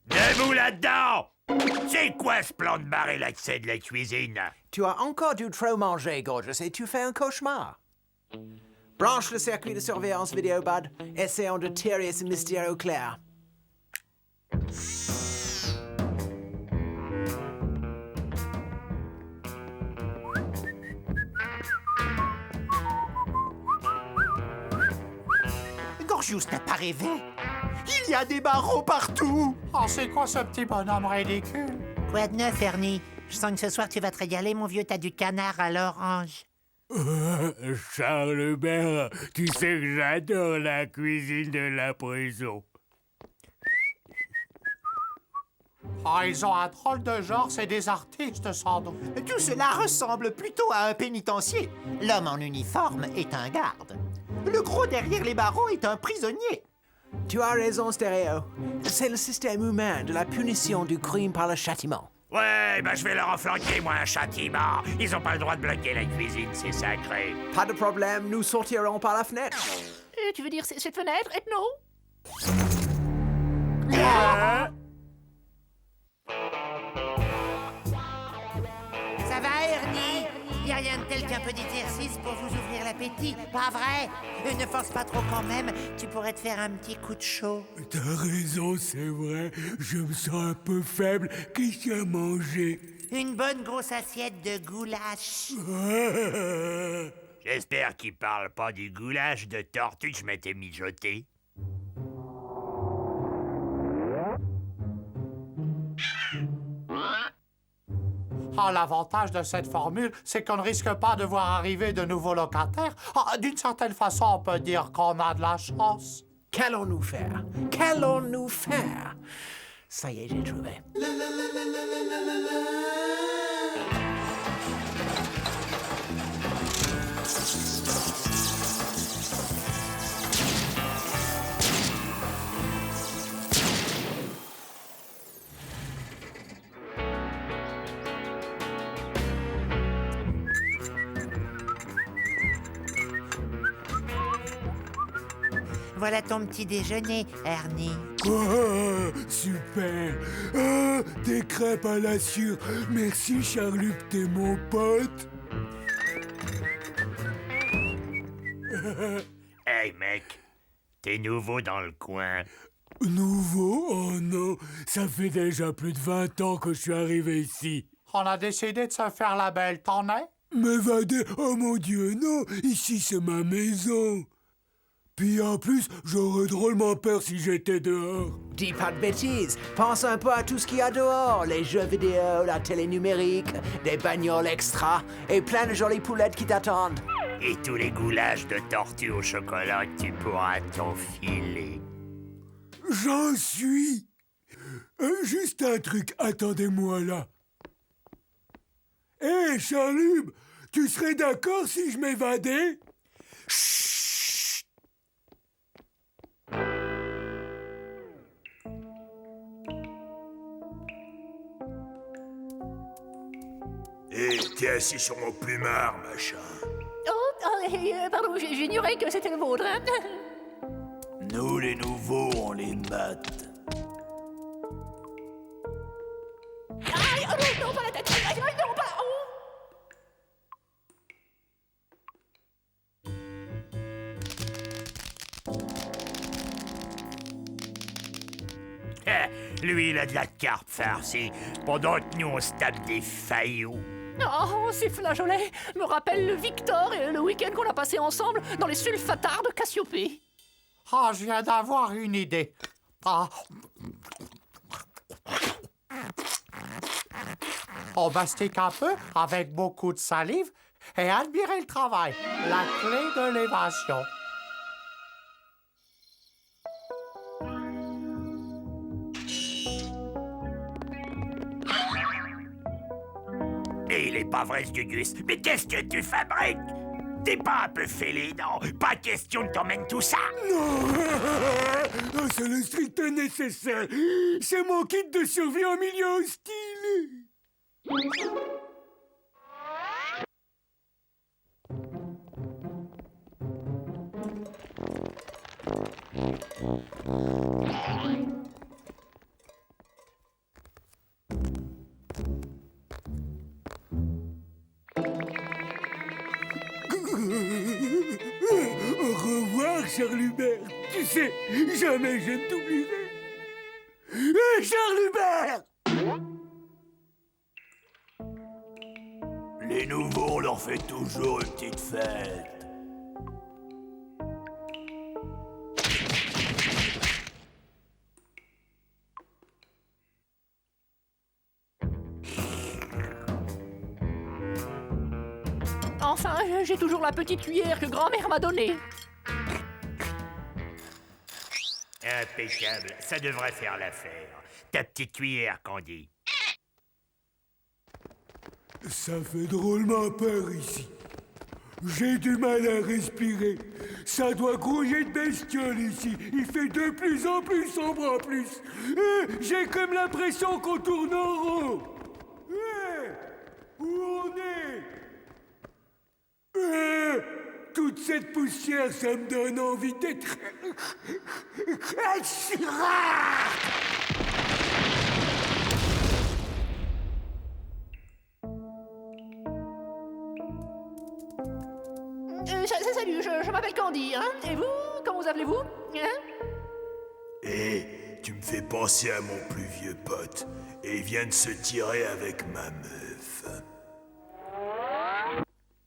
Debout là-dedans! C'est quoi ce plan de barrer l'accès de la cuisine? Tu as encore du trop mangé, Gorgeous, et tu fais un cauchemar. Branche le circuit de surveillance vidéo, Bud. Essayons de tirer ce mystère au clair. Gorgeous n'a pas rêvé. Il y a des barreaux partout. Oh, c'est quoi ce petit bonhomme ridicule? Quoi de neuf, Ernie? Je sens que ce soir, tu vas te régaler, mon vieux. T'as du canard à l'orange. Charles Hubert, tu sais que j'adore la cuisine de la prison. Oh, ils ont un drôle de genre, c'est des artistes, sans doute. Tout cela ressemble plutôt à un pénitencier. L'homme en uniforme est un garde. Le gros derrière les barreaux est un prisonnier. Tu as raison, Stéréo. C'est le système humain de la punition du crime par le châtiment. Ouais, je vais leur en flanquer, moi, un châtiment. Ils ont pas le droit de bloquer la cuisine, c'est sacré. Pas de problème, nous sortirons par la fenêtre. Tu veux dire cette fenêtre, Ethno? Ça va, Ernie? Y a rien de tel qu'un peu d'exercice pour vous ouvrir l'appétit, pas vrai? Ne force pas trop quand même, tu pourrais te faire un petit coup de chaud. T'as raison, c'est vrai. Je me sens un peu faible. Qu'est-ce qu'il y a à manger? Une bonne grosse assiette de goulash. J'espère qu'ils parlent pas du goulash de tortue que je m'étais mijoté. Oh, l'avantage de cette formule, c'est qu'on ne risque pas de voir arriver de nouveaux locataires. Ah, d'une certaine façon, on peut dire qu'on a de la chance. Qu'allons-nous faire? Qu'allons-nous faire? Ça y est, j'ai trouvé. Voilà ton petit déjeuner, Ernie. Oh, super. Oh, des crêpes à la sûre. Merci, Charluc, t'es mon pote. Hey, mec, t'es nouveau dans le coin. Nouveau? Oh non, ça fait déjà plus de 20 ans que je suis arrivé ici. On a décidé de se faire la belle, t'en es? M'évader? Oh mon Dieu, non. Ici, c'est ma maison. Puis en plus, j'aurais drôlement peur si j'étais dehors. Dis pas de bêtises. Pense un peu à tout ce qu'il y a dehors. Les jeux vidéo, la télé numérique, des bagnoles extra et plein de jolies poulettes qui t'attendent. Et tous les goulash de tortue au chocolat que tu pourras t'enfiler. J'en suis. Juste un truc, attendez-moi là. Hé, Charlube, tu serais d'accord si je m'évadais? Hé, t'es assis sur mon plumard, machin. Pardon, j'ignorais que c'était le vôtre. Hein? Nous, les nouveaux, on les mate. Aïe, non, pas la tête. Aïe, non, pas Lui, il a de la carpe farcie, pendant que nous, on se tape des faillots. Oh, ces flageolets me rappellent le Victor et le week-end qu'on a passé ensemble dans les sulfatards de Cassiopée. Ah, je viens d'avoir une idée. Ah. On mastique un peu avec beaucoup de salive et admirez le travail, la clé de l'évasion. Et il est pas vrai ce Gugus. Mais qu'est-ce que tu fabriques? T'es pas un peu fêlé, non? Pas question que t'emmènes tout ça. Non. C'est le strict nécessaire. C'est mon kit de survie en milieu hostile. Au revoir, Charles Hubert. Tu sais, jamais je ne t'oublierai. Charles Hubert! Les nouveaux, on leur fait toujours une petite fête. Enfin, j'ai toujours la petite cuillère que grand-mère m'a donnée. Impeccable, ça devrait faire l'affaire. Ta petite cuillère, Candy. Ça fait drôlement peur ici. J'ai du mal à respirer. Ça doit grouiller de bestioles ici. Il fait de plus en plus sombre en plus. J'ai comme l'impression qu'on tourne en rond. Où on est? Toute cette poussière, ça me donne envie d'être... Salut, je m'appelle Candy, hein? Et vous, comment vous appelez-vous? Hein? Tu me fais penser à mon plus vieux pote. Et il vient de se tirer avec ma meuf.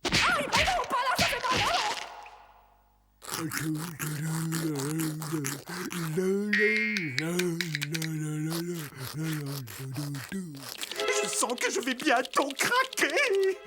Aïe, oh non, pas là, ça fait mal, Je sens que je vais bientôt craquer.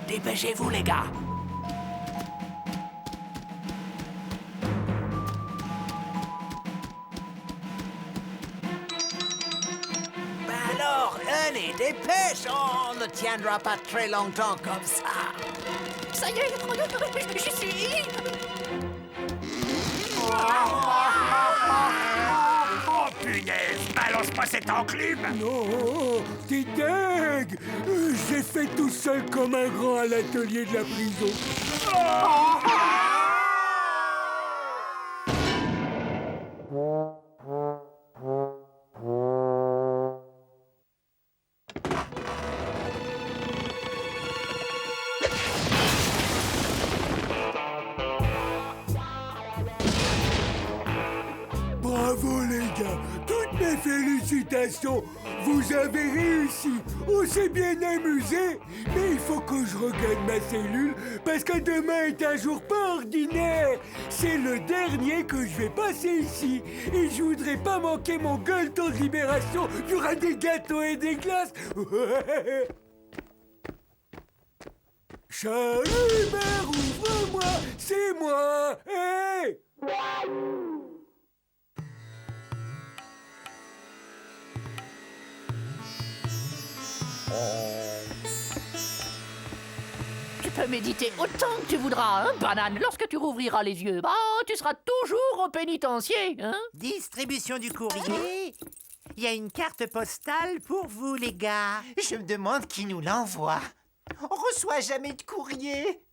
Dépêchez-vous, les gars. Ben alors, allez, dépêche! On ne tiendra pas très longtemps comme ça. Ça y est, j'y suis. Oh punaise, balance pas cette enclume. Non, t'es dingue! J'ai fait tout seul comme un grand à l'atelier de la prison. Bravo les gars, toutes mes félicitations, vous avez réussi, on s'est bien amusé, mais il faut que je regagne ma cellule parce que demain est un jour pas ordinaire, c'est le dernier que je vais passer ici et je voudrais pas manquer mon gueuleton de libération, il y aura des gâteaux et des glaces. Charles Hubert, ouvre-moi, c'est moi, hey! Tu peux méditer autant que tu voudras, hein, banane. Lorsque tu rouvriras les yeux, bah, tu seras toujours au pénitencier, hein. Distribution du courrier. Il y a une carte postale pour vous, les gars. Je me demande qui nous l'envoie. On reçoit jamais de courrier.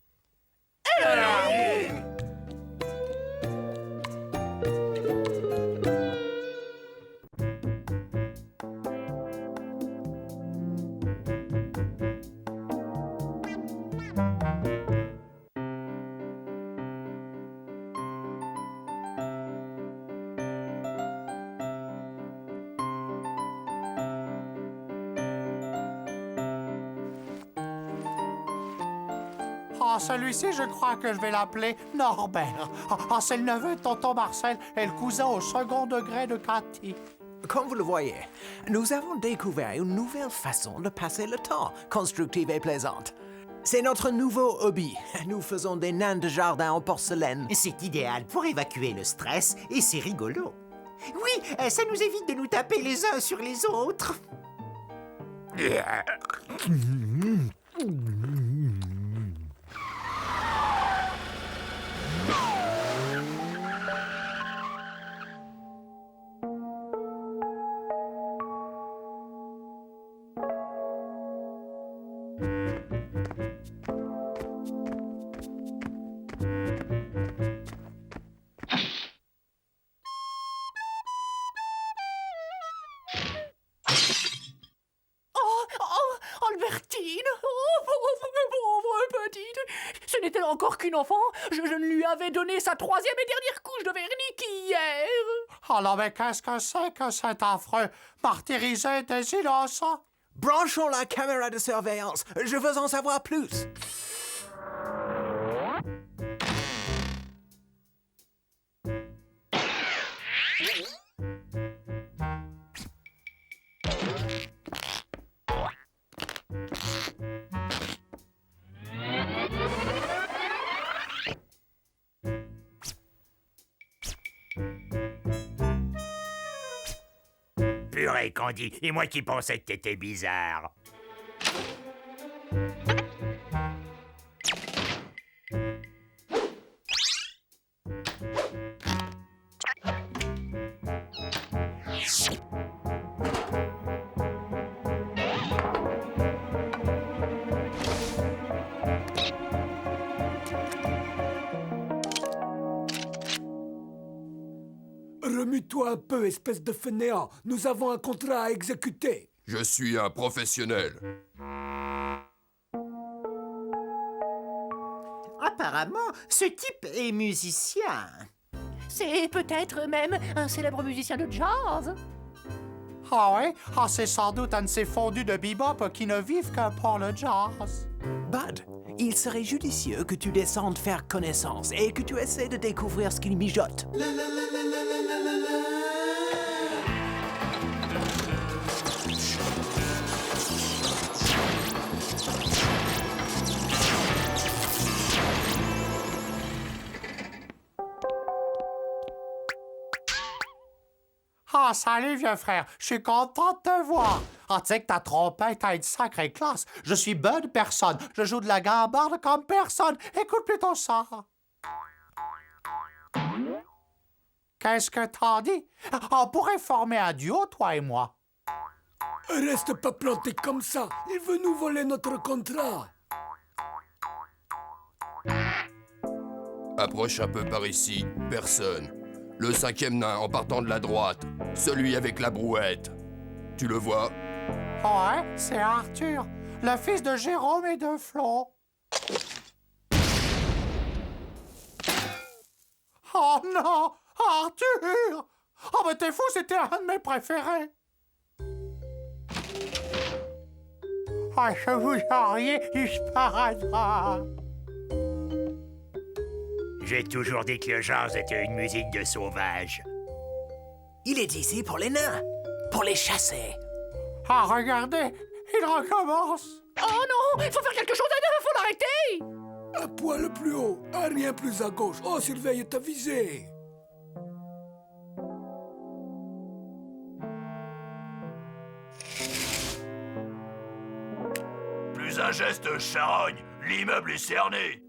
Oh, celui-ci, je crois que je vais l'appeler Norbert. Oh, c'est le neveu de tonton Marcel et le cousin au second degré de Cathy. Comme vous le voyez, nous avons découvert une nouvelle façon de passer le temps, constructive et plaisante. C'est notre nouveau hobby. Nous faisons des nains de jardin en porcelaine. C'est idéal pour évacuer le stress et c'est rigolo. Oui, ça nous évite de nous taper les uns sur les autres. Albertine! Oh, pauvre petite! Ce n'était encore qu'une enfant. Je ne lui avais donné sa 3e et dernière couche de vernis qu'hier. Alors, mais qu'est-ce que c'est que cet affreux martyriser des innocents? Branchons la caméra de surveillance. Je veux en savoir plus. Purée, Candy, et moi qui pensais que t'étais bizarre. Remue-toi un peu, espèce de fainéant. Nous avons un contrat à exécuter. Je suis un professionnel. Apparemment, ce type est musicien. C'est peut-être même un célèbre musicien de jazz. Ah oui? Ah, c'est sans doute un de ces fondus de bebop qui ne vivent que pour le jazz. Bud, il serait judicieux que tu descendes faire connaissance et que tu essaies de découvrir ce qu'il mijote. Ah, salut, vieux frère. Je suis content de te voir. Ah, tu sais que ta trompette a une sacrée classe. Je suis Bud Personne. Je joue de la gambarde comme personne. Écoute plutôt ça. Qu'est-ce que t'en dis? On pourrait former un duo, toi et moi. Reste pas planté comme ça. Il veut nous voler notre contrat. Approche un peu par ici, personne. Le 5e nain en partant de la droite. Celui avec la brouette. Tu le vois? Ouais, c'est Arthur, le fils de Jérôme et de Flo. Oh non! Arthur! Oh, mais t'es fou, c'était un de mes préférés. Ah, je vous auriez du sparadrap. J'ai toujours dit que le jazz était une musique de sauvage. Il est ici pour les nains, pour les chasser. Ah, regardez, il recommence. Oh non, il faut faire quelque chose, il faut l'arrêter. Un poil plus haut, un rien plus à gauche. Oh, surveille ta visée. Plus un geste, charogne. L'immeuble est cerné.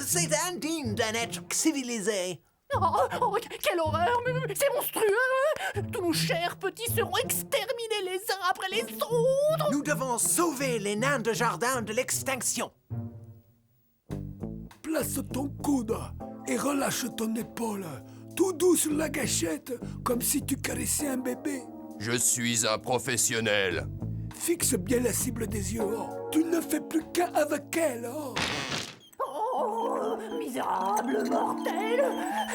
C'est indigne d'un être civilisé. Oh, quelle horreur, mais c'est monstrueux. Tous nos chers petits seront exterminés les uns après les autres. Nous devons sauver les nains de jardin de l'extinction. Place ton coude et relâche ton épaule. Tout doux sur la gâchette, comme si tu caressais un bébé. Je suis un professionnel. Fixe bien la cible des yeux. Oh. Tu ne fais plus qu'un avec elle. Oh. Oh, misérable mortel,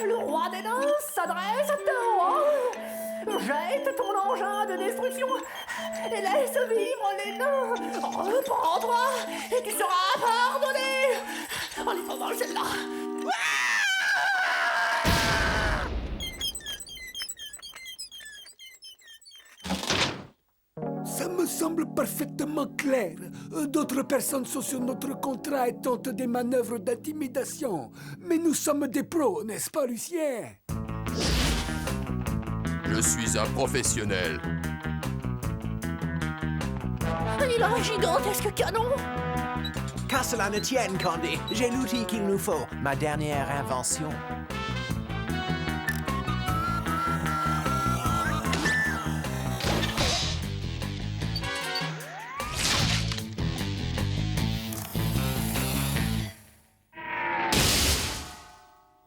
le roi des nains s'adresse à toi. Jette ton engin de destruction et laisse vivre les nains. Reprends-toi et tu seras pardonné. Allez, pas mal celle-là. Ça me semble parfaitement clair. D'autres personnes sont sur notre contrat et tentent des manœuvres d'intimidation. Mais nous sommes des pros, n'est-ce pas, Lucien? Je suis un professionnel. Il a un gigantesque canon. Qu'à cela ne tienne, Candy, j'ai l'outil qu'il nous faut, ma dernière invention.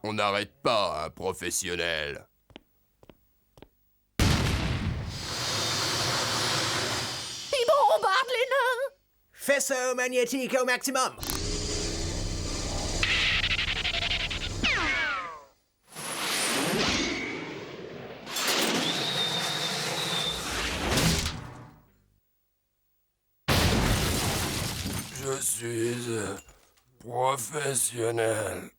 On n'arrête pas un professionnel. Il bombarde les nains. Faisceau magnétique au maximum. Je suis professionnel.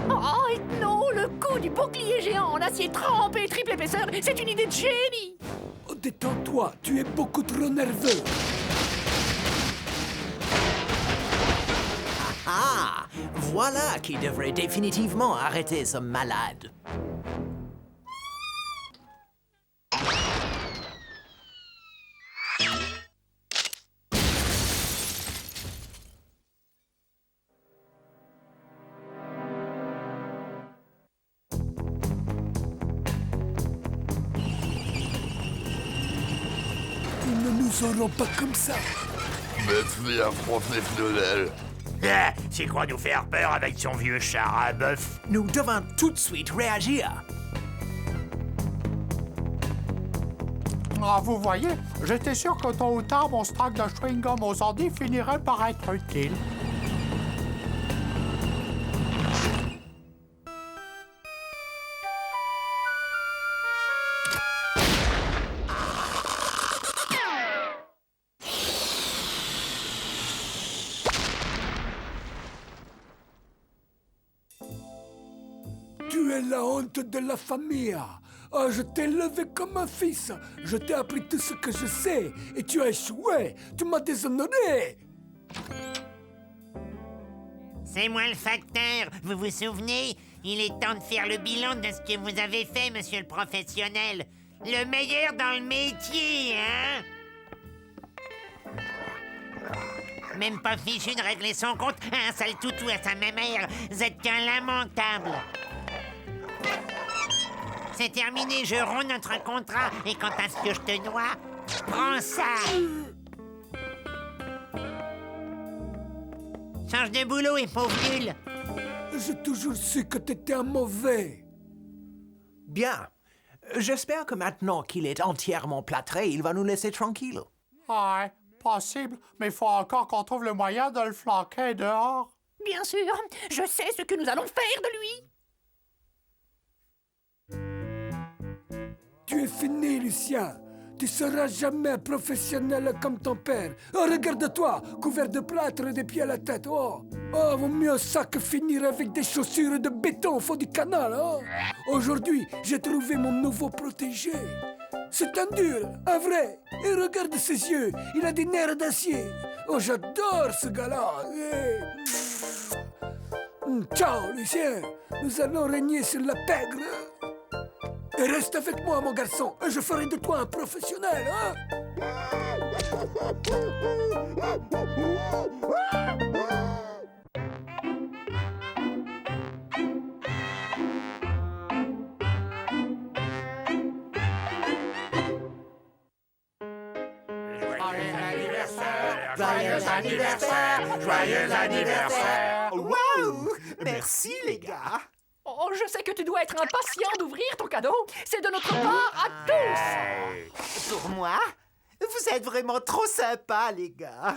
Oh non, le coup du bouclier géant en acier trempé triple épaisseur, c'est une idée de génie. Oh, détends-toi, tu es beaucoup trop nerveux. Ah, voilà qui devrait définitivement arrêter ce malade. Ils ne nous auront pas comme ça. Je suis un professionnel. Ah, c'est quoi nous faire peur avec son vieux char à bœuf? Nous devons tout de suite réagir. Ah, vous voyez, j'étais sûr que tôt ou tard, mon stock de chewing-gum aux ordi finirait par être utile. Tu es la honte de la famille. Oh, je t'ai élevé comme un fils. Je t'ai appris tout ce que je sais. Et tu as échoué. Tu m'as déshonoré. C'est moi le facteur, vous vous souvenez? Il est temps de faire le bilan de ce que vous avez fait, monsieur le professionnel. Le meilleur dans le métier, hein? Même pas fichu de régler son compte. Un sale toutou à sa mère. Vous êtes qu'un lamentable. C'est terminé, je romps notre contrat. Et quant à ce que je te dois, prends ça. Change de boulot et pauvre nul. J'ai toujours su que t'étais un mauvais. Bien. J'espère que maintenant qu'il est entièrement plâtré, il va nous laisser tranquilles. Ouais, possible, mais il faut encore qu'on trouve le moyen de le flanquer dehors. Bien sûr, je sais ce que nous allons faire de lui. Tu es fini, Lucien. Tu seras jamais un professionnel comme ton père. Oh, regarde-toi, couvert de plâtre des pieds à la tête. Oh, vaut mieux ça que finir avec des chaussures de béton au fond du canal. Oh. Aujourd'hui, j'ai trouvé mon nouveau protégé. C'est un dur, un vrai. Et regarde ses yeux, il a des nerfs d'acier. Oh, j'adore ce gars-là. Ciao, Lucien. Nous allons régner sur la pègre. Et reste avec moi, mon garçon, et je ferai de toi un professionnel, hein? Joyeux anniversaire! Joyeux anniversaire! Waouh! Merci, les gars! Oh, je sais que tu dois être impatient d'ouvrir ton cadeau. C'est de notre part à tous. Pour moi? Vous êtes vraiment trop sympas, les gars.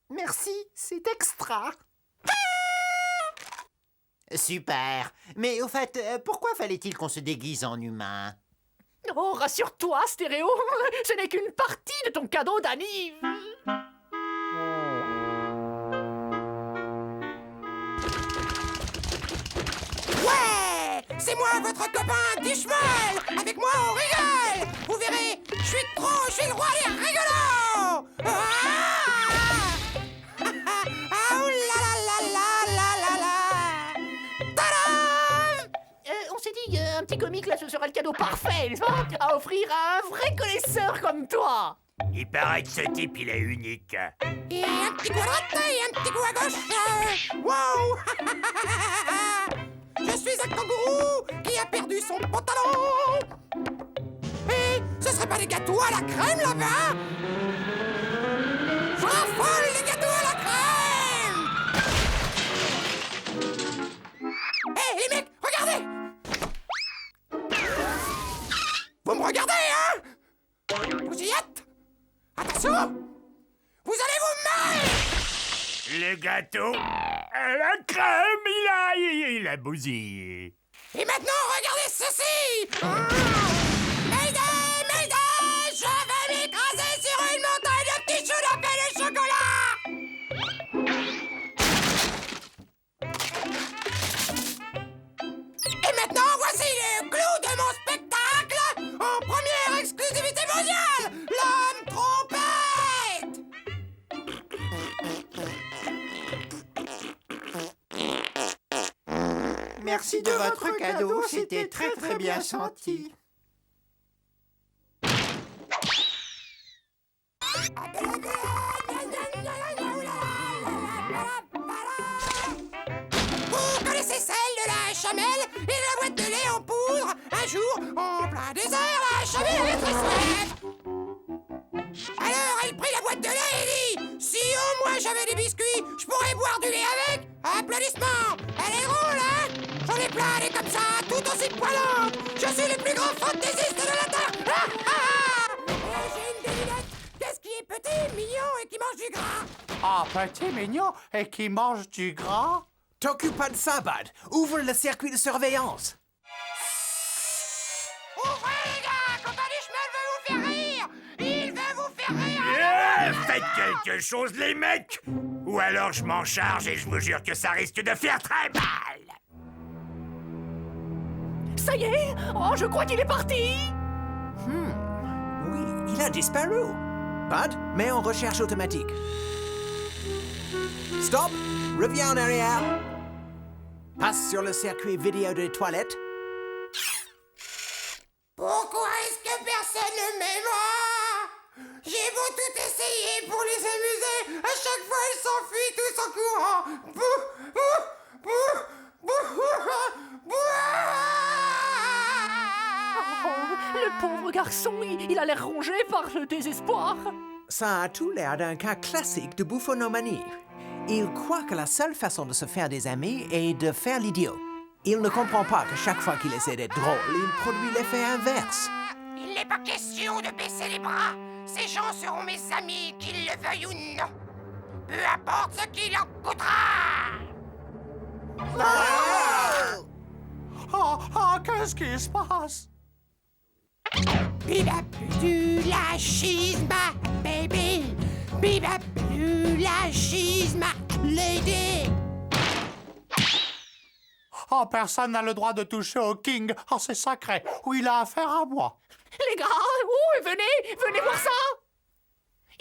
Merci, c'est extra. Super. Mais au fait, pourquoi fallait-il qu'on se déguise en humain? Oh, rassure-toi, Stéréo, ce n'est qu'une partie de ton cadeau d'anniv. Ouais, c'est moi, votre copain Dishmal. Avec moi, on rigole. Vous verrez, je suis le roi des rigolos. Ah, ouh là là là là là là là. Tadam! On s'est dit, un petit comique, là, ce sera le cadeau parfait, n'est-ce pas? À offrir à un vrai connaisseur comme toi. Il paraît que ce type, il est unique. Et un petit coup à droite et un petit coup à gauche. Wow! Je suis un kangourou qui a perdu son pantalon. Et ce serait pas des gâteaux à la crème là-bas? Je raffole les gâteaux à la crème. Hé, les mecs, regardez! Vous me regardez, hein? Vous y êtes? Attention! Vous allez vous marrer! Le gâteau, la crème, il a bousillé. Et maintenant, regardez ceci! Mayday! Mayday! Je vais m'écraser sur une montagne de petits choux de pain de chocolat! Et maintenant, voici le clou de mon spectacle! En première exclusivité mondiale! L'homme trompette! Merci de votre cadeau, c'était très très bien senti. Vous connaissez celle de la chamelle et de la boîte de lait en poudre? Un jour, en plein désert, la chamelle avait très soif. Alors elle prit la boîte de lait et dit: si au moins j'avais des biscuits, je pourrais boire du lait avec. Applaudissements. Elle est drôle, hein? J'en ai plein des comme ça, tout aussi poilantes. Je suis le plus grand fantaisiste de la Terre. Ah, ah, ah. Et j'ai une devinette. Qu'est-ce qui est petit, mignon et qui mange du gras? Ah, petit mignon et qui mange du gras? T'occupe pas de ça, Bud. Ouvre le circuit de surveillance. Ouvrez, les gars! Compagnie Schmel veut vous faire rire! Il veut vous faire rire! Faites quelque chose, les mecs! Ou alors je m'en charge et je vous jure que ça risque de faire très mal! Ça y est? Oh, je crois qu'il est parti. Oui, il a disparu. Bud, mets en recherche automatique. Stop! Reviens en arrière. Passe sur le circuit vidéo des toilettes. Pourquoi est-ce que personne ne m'aime? J'ai beau tout essayer pour les amuser, à chaque fois ils s'enfuient tous en courant. Bouh, bouh, bouh, bouh, bouh. Oh, le pauvre garçon, il a l'air rongé par le désespoir. Ça a tout l'air d'un cas classique de bouffonomanie. Il croit que la seule façon de se faire des amis est de faire l'idiot. Il ne comprend pas que chaque fois qu'il essaie d'être drôle, il produit l'effet inverse. Il n'est pas question de baisser les bras. Ces gens seront mes amis, qu'ils le veuillent ou non. Peu importe ce qu'il en coûtera. Oh, qu'est-ce qui se passe? Bibaplu la schisma, baby. Bibaplu la schisma, lady. Oh, personne n'a le droit de toucher au King. Oh, c'est sacré. Ou il a affaire à moi. Les gars, oh, venez voir ça.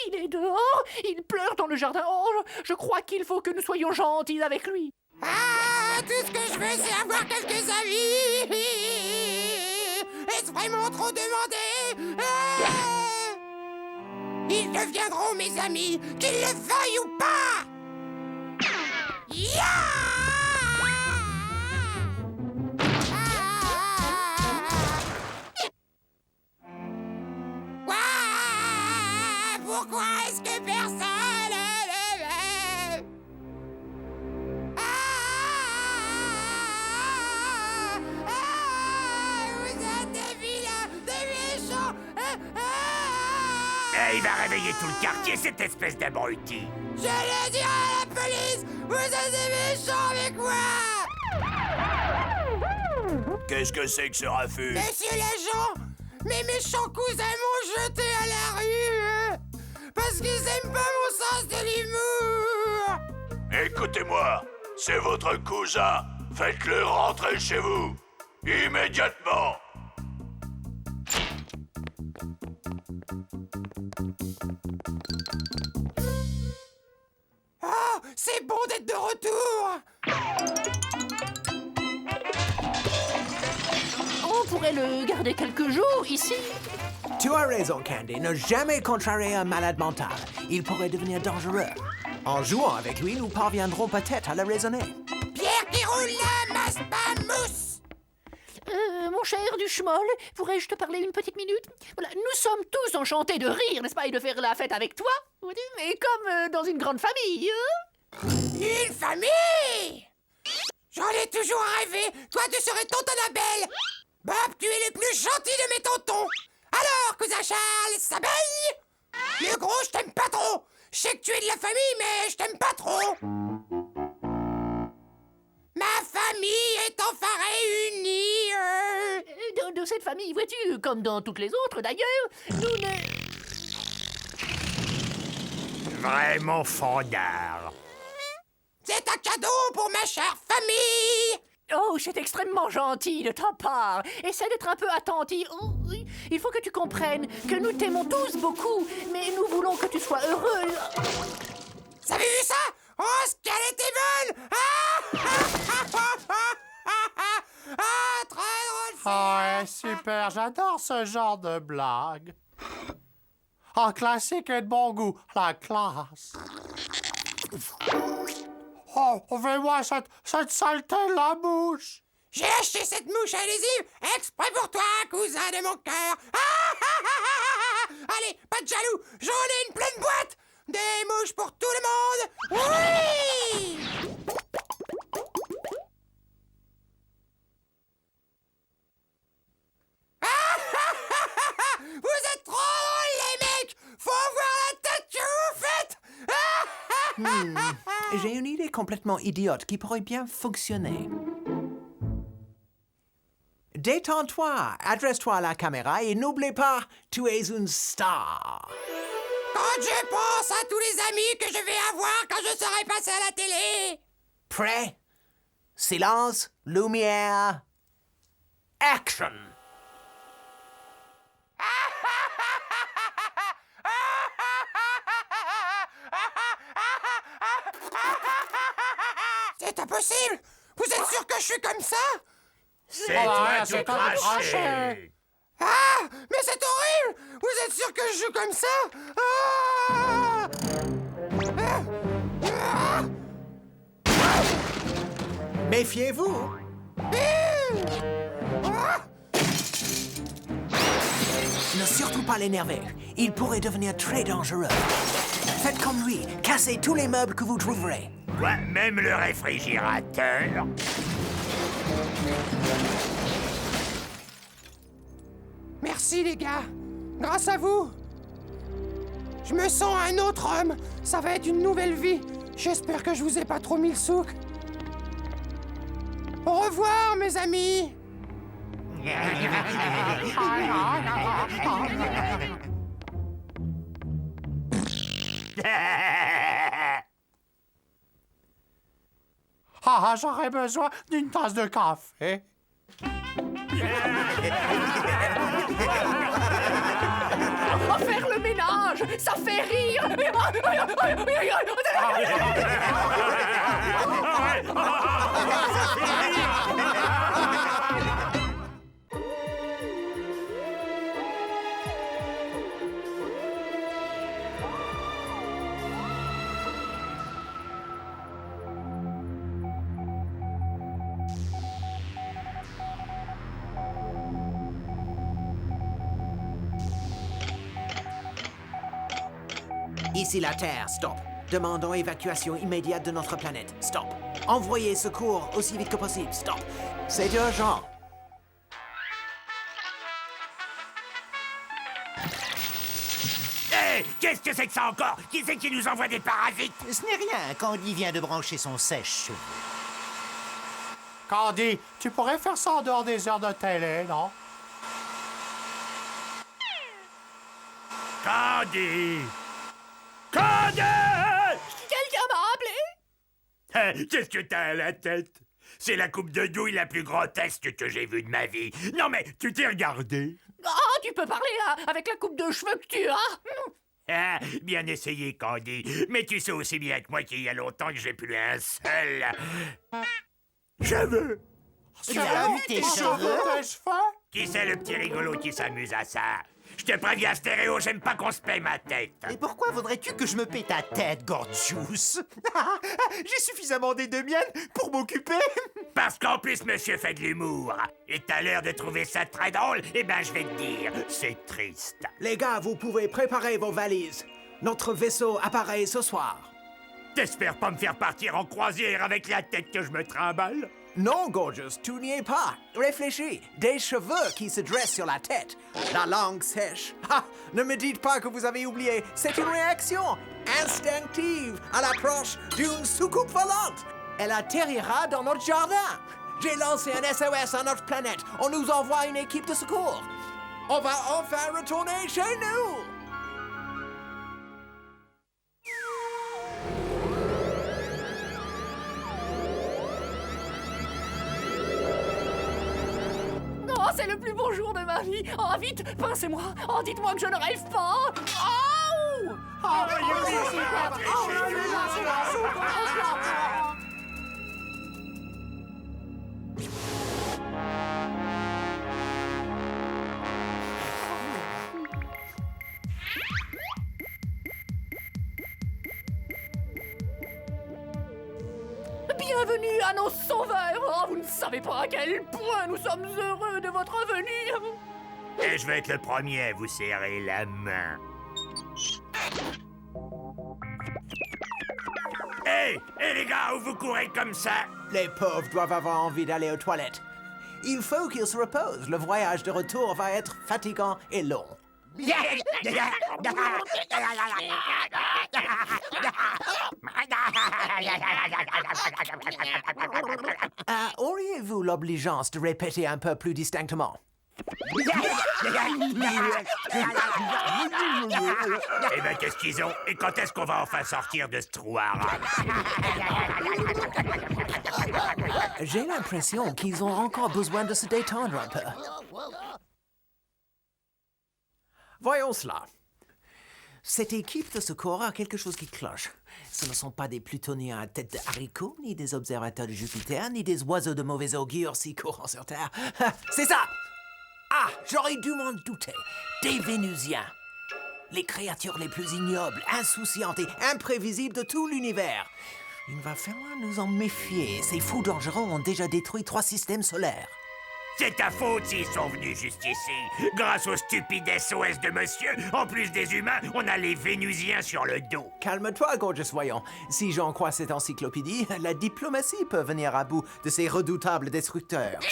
Il est dehors, il pleure dans le jardin. Oh, je crois qu'il faut que nous soyons gentils avec lui. Ah, tout ce que je veux, c'est avoir quelques amis. Est-ce vraiment trop demandé? Ils deviendront mes amis, qu'ils le veuillent ou pas. Pourquoi est-ce que personne ne veut? il va réveiller tout le quartier, cette espèce d'abruti. Je le dirai à la police. Vous êtes méchants avec moi. Qu'est-ce que c'est que ce raffut? Monsieur l'agent, mes méchants cousins m'ont jeté à la rue parce qu'ils aiment pas mon sens de l'humour. Écoutez-moi, c'est votre cousin. Faites-le rentrer chez vous. Immédiatement. Oh, c'est bon d'être de retour. On pourrait le garder quelques jours ici. Tu as raison, Candy. Ne jamais contrarier un malade mental. Il pourrait devenir dangereux. En jouant avec lui, nous parviendrons peut-être à le raisonner. Pierre qui roule la masse pas mousse. Mon cher Duchemol, pourrais-je te parler une petite minute? Voilà, nous sommes tous enchantés de rire, n'est-ce pas, et de faire la fête avec toi, mais comme dans une grande famille. Une famille? J'en ai toujours rêvé. Toi, tu serais tonton Abel. Bob, tu es le plus gentil de mes tontons. Alors, cousin Charles, ça baigne? Le gros, je t'aime pas trop. Je sais que tu es de la famille, mais je t'aime pas trop. Ma famille est enfin réunie. De cette famille, vois-tu, comme dans toutes les autres d'ailleurs, nous ne... Vraiment fondard. C'est un cadeau pour ma chère famille. Oh, c'est extrêmement gentil de ta part. Essaie d'être un peu attentif. Oh, oui. Il faut que tu comprennes que nous t'aimons tous beaucoup, mais nous voulons que tu sois heureux. Vous avez vu ça? Oh, ce qu'elle était bonne! Ah, très drôle! Ah ouais, super, j'adore ce genre de blague. Ah, classique et de bon goût, la classe. Oh, fais-moi cette saleté de la bouche. J'ai acheté cette mouche adhésive exprès pour toi, cousin de mon cœur. Allez, pas de jaloux, j'en ai une pleine boîte. Des mouches pour tout le monde. Oui! Vous êtes trop drôles, les mecs. Faut voir la tête que vous faites. J'ai une idée complètement idiote qui pourrait bien fonctionner. Détends-toi, adresse-toi à la caméra et n'oublie pas, tu es une star. Quand je pense à tous les amis que je vais avoir quand je serai passé à la télé. Prêt? Silence, lumière, action! C'est impossible! Vous êtes sûr que je suis comme ça? C'est Ah, toi ouais, qui c'est toi qui craché. crachais. Ah! Mais c'est horrible! Vous êtes sûr que je joue comme ça? Ah! Méfiez-vous! Ne surtout pas l'énerver. Il pourrait devenir très dangereux. Faites comme lui. Cassez tous les meubles que vous trouverez. Quoi, même le réfrigérateur? Merci les gars. Grâce à vous, je me sens un autre homme. Ça va être une nouvelle vie. J'espère que je vous ai pas trop mis le souk. Au revoir, mes amis. Ah, j'aurais besoin d'une tasse de café. Faire le ménage, ça fait rire. Ici la Terre, stop. Demandons évacuation immédiate de notre planète, stop. Envoyez secours aussi vite que possible, stop. C'est urgent. Hé, qu'est-ce que c'est que ça encore? Qui c'est qui nous envoie des parasites? Ce n'est rien, Candy vient de brancher son sèche-cheveux. Candy, tu pourrais faire ça en dehors des heures de télé, non? Candy! Candy! Quelqu'un m'a appelé? Qu'est-ce que t'as à la tête? C'est la coupe de douille la plus grotesque que j'ai vue de ma vie. Non mais, tu t'es regardé? Ah, tu peux parler là, avec la coupe de cheveux que tu as. Ah, bien essayé, Candy. Mais tu sais aussi bien que moi qu'il y a longtemps que j'ai plus un seul... cheveu. Tu as vu tes cheveux? Qui c'est le petit rigolo qui s'amuse à ça? Je te préviens, stéréo, j'aime pas qu'on se paye ma tête. Et pourquoi voudrais-tu que je me paie ta tête, Gorgeous? J'ai suffisamment des deux miennes pour m'occuper. Parce qu'en plus, monsieur fait de l'humour. Et t'as l'air de trouver ça très drôle, eh ben je vais te dire, c'est triste. Les gars, vous pouvez préparer vos valises. Notre vaisseau apparaît ce soir. T'espères pas me faire partir en croisière avec la tête que je me trimballe? Non, Gorgeous, tu n'y es pas. Réfléchis. Des cheveux qui se dressent sur la tête. La langue sèche. Ah, ne me dites pas que vous avez oublié. C'est une réaction instinctive à l'approche d'une soucoupe volante. Elle atterrira dans notre jardin. J'ai lancé un SOS à notre planète. On nous envoie une équipe de secours. On va enfin retourner chez nous. Oh, c'est le plus beau jour de ma vie. Oh, vite, pincez-moi. Oh, dites-moi que je ne rêve pas. Oh! Bienvenue à nos sauveurs. Oh, vous ne savez pas à quel point nous sommes heureux de votre venue. Et je vais être le premier à vous serrer la main. Hé, les gars, où vous courez comme ça? Les pauvres doivent avoir envie d'aller aux toilettes. Il faut qu'ils se reposent. Le voyage de retour va être fatigant et long. Auriez-vous l'obligeance de répéter un peu plus distinctement? Eh ben, qu'est-ce qu'ils ont? Et quand est-ce qu'on va enfin sortir de ce trou arabe? J'ai l'impression qu'ils ont encore besoin de se détendre un peu. Voyons cela. Cette équipe de secours a quelque chose qui cloche. Ce ne sont pas des plutoniens à tête de haricots, ni des observateurs de Jupiter, ni des oiseaux de mauvais augure si courants sur Terre. C'est ça! Ah, j'aurais dû m'en douter. Des Vénusiens. Les créatures les plus ignobles, insouciantes et imprévisibles de tout l'univers. Il va falloir nous en méfier. Ces fous dangereux ont déjà détruit 3 systèmes solaires. C'est ta faute s'ils sont venus jusqu'ici. Grâce au stupide SOS de monsieur, en plus des humains, on a les Vénusiens sur le dos. Calme-toi, Gorgeous, voyons. Si j'en crois cette encyclopédie, la diplomatie peut venir à bout de ces redoutables destructeurs. Tu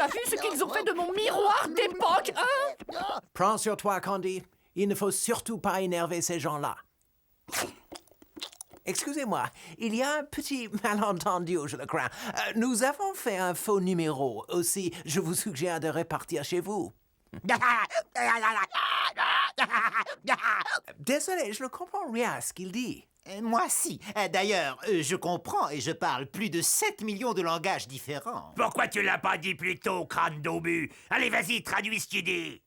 as vu ce qu'ils ont fait de mon miroir d'époque, hein? Prends sur toi, Candy. Il ne faut surtout pas énerver ces gens-là. Excusez-moi, il y a un petit malentendu, je le crains. Nous avons fait un faux numéro. Aussi, je vous suggère de repartir chez vous. Désolé, je ne comprends rien à ce qu'il dit. Moi, si. D'ailleurs, je comprends et je parle plus de 7 millions de langages différents. Pourquoi tu l'as pas dit plus tôt, crâne d'obus? Allez, vas-y, traduis ce qu'il dit.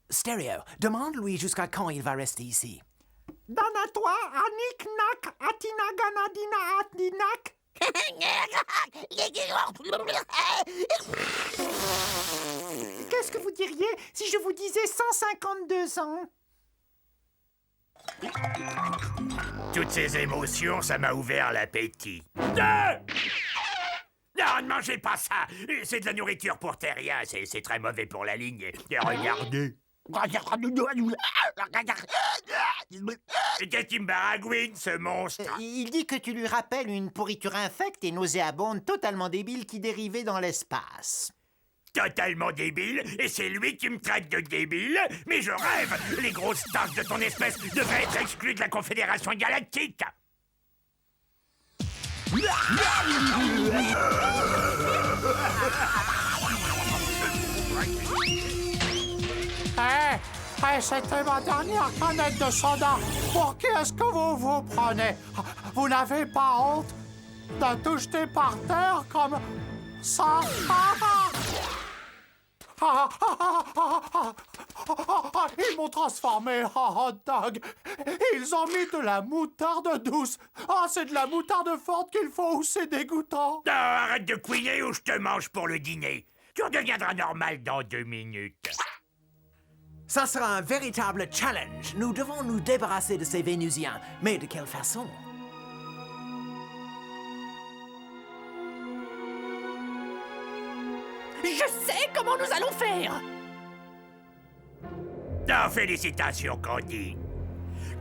Stéréo, demande-lui jusqu'à quand il va rester ici. Dana-toi, anik-nak, atinaganadina atninak. Qu'est-ce que vous diriez si je vous disais 152 ans? Toutes ces émotions, ça m'a ouvert l'appétit. Non, ne mangez pas ça. C'est de la nourriture pour terriens. C'est très mauvais pour la ligne. Et regardez. Qu'est-ce qu'il me baragouine, ce monstre? Il dit que tu lui rappelles une pourriture infecte et nauséabonde totalement débile qui dérivait dans l'espace. Totalement débile, et c'est lui qui me traite de débile. Mais je rêve, les grosses tasses de ton espèce devraient être exclues de la Confédération Galactique. C'était ma dernière canette de soda. Pour qui est-ce que vous vous prenez? Vous n'avez pas honte de tout jeter par terre comme ça? Ils m'ont transformé en hot dog. Ils ont mis de la moutarde douce. Ah, c'est de la moutarde forte qu'il faut ou c'est dégoûtant. Ah, arrête de couiner ou je te mange pour le dîner. Tu redeviendras normal dans 2 minutes. Ça sera un véritable challenge. Nous devons nous débarrasser de ces Vénusiens. Mais de quelle façon? Je sais comment nous allons faire! Ah, félicitations, Candy.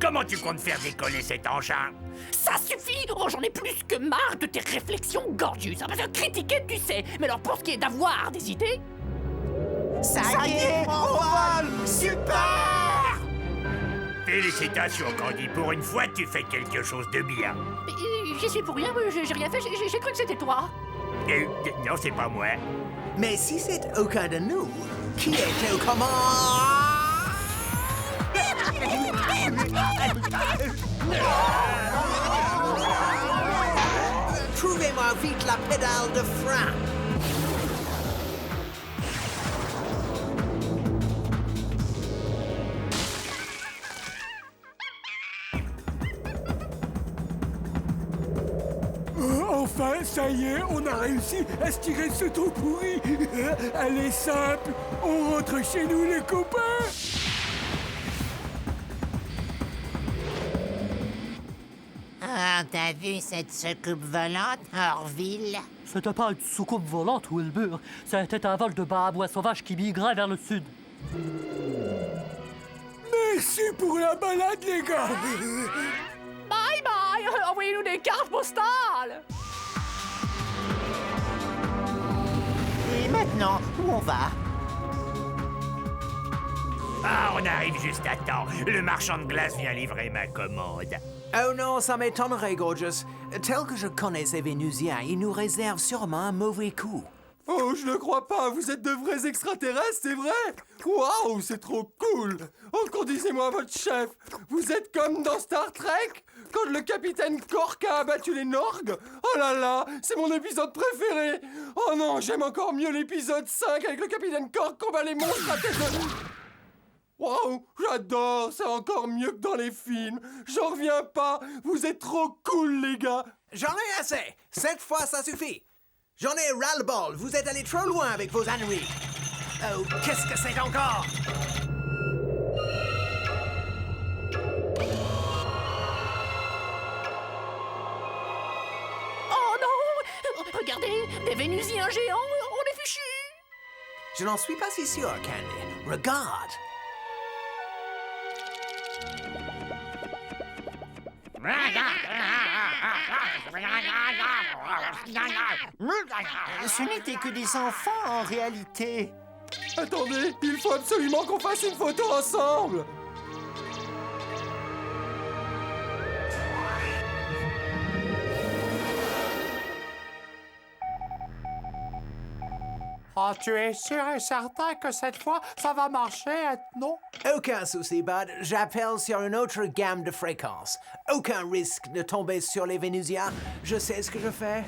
Comment tu comptes faire décoller cet engin? Ça suffit! Oh, j'en ai plus que marre de tes réflexions gorgeous. Parce que critiquer, tu sais. Mais alors, pour ce qui est d'avoir des idées... Ça y est, on vole! Super! Félicitations, Candy. Pour une fois, tu fais quelque chose de bien. J'y suis pour rien, j'ai rien fait, j'ai cru que c'était toi. Non, c'est pas moi. Mais si c'est aucun de nous, qui est au commande? Trouvez-moi vite la pédale de frein. Enfin, ça y est, on a réussi à se tirer de ce trou pourri. Elle est simple. On rentre chez nous, les copains. Ah, t'as vu cette soucoupe volante, Orville? C'était pas une soucoupe volante, Wilbur. C'était un vol de babois sauvage qui migrait vers le sud. Merci pour la balade, les gars. Bye bye! Envoyez-nous des cartes postales! Et maintenant, où on va? Ah, on arrive juste à temps. Le marchand de glace vient livrer ma commande. Oh non, ça m'étonnerait, Gorgeous. Tel que je connais ces Vénusiens, ils nous réservent sûrement un mauvais coup. Oh, je ne crois pas. Vous êtes de vrais extraterrestres, c'est vrai? Waouh, c'est trop cool. Encore disez-moi votre chef. Vous êtes comme dans Star Trek? Quand le capitaine Cork a abattu les Norgs? Oh là là, c'est mon épisode préféré. Oh non, j'aime encore mieux l'épisode 5 avec le capitaine Cork combat les monstres à tête de... Waouh, j'adore, c'est encore mieux que dans les films. J'en reviens pas. Vous êtes trop cool, les gars. J'en ai assez. Cette fois, ça suffit. J'en ai ras-le-bol. Vous êtes allés trop loin avec vos âneries. Oh, qu'est-ce que c'est encore? Oh non! Regardez, des Vénusiens géants, on est fichus! Je n'en suis pas si sûr, Candy. Regarde. Ce n'était que des enfants en réalité. Attendez, il faut absolument qu'on fasse une photo ensemble. Ah, tu es sûr et certain que cette fois, ça va marcher, non? Aucun souci, Bud. J'appelle sur une autre gamme de fréquences. Aucun risque de tomber sur les Vénusiens. Je sais ce que je fais.